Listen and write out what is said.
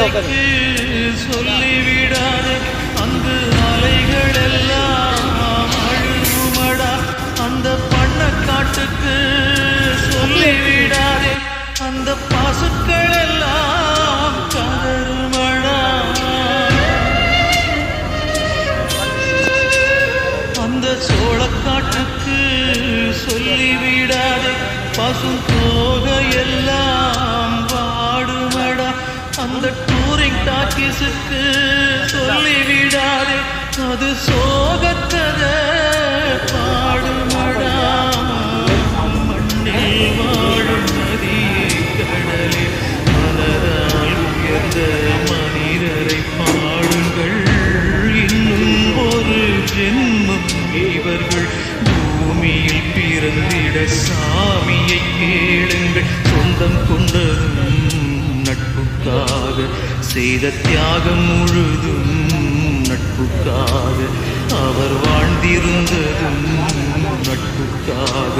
நாளைக்கு சொல்லிவிடாது அந்த அலைகள் எல்லாம் அழுகுமடா அந்த பண்ணக்காட்டுக்கு சொல்லிவிடாதே அந்த பசுக்கள் எல்லாம் கதறுமடா அந்த சோளக்காட்டுக்கு சொல்லிவிடாதே பசும் தோகையெல்லாம் வாடுமடா அந்த டூரிங் டாக்கீஸுக்கு சொல்லிவிடாதே அது சோகத்தத பாடுமடா மண்ணில் வாழும் நதியே கடலே மலரால் உயர்ந்த மனிதரை பாடுங்கள் இன்னும் ஒரு ஜென்மம் இவர்கள் பூமியில் பிறந்திட சாமியை கேளுங்கள் சொந்தம் கொண்டதும் நட்புக்காக செய்த தியாகம் முழுதும் நட்புக்காக அவர் வாழ்ந்திருந்ததும் நட்புக்காக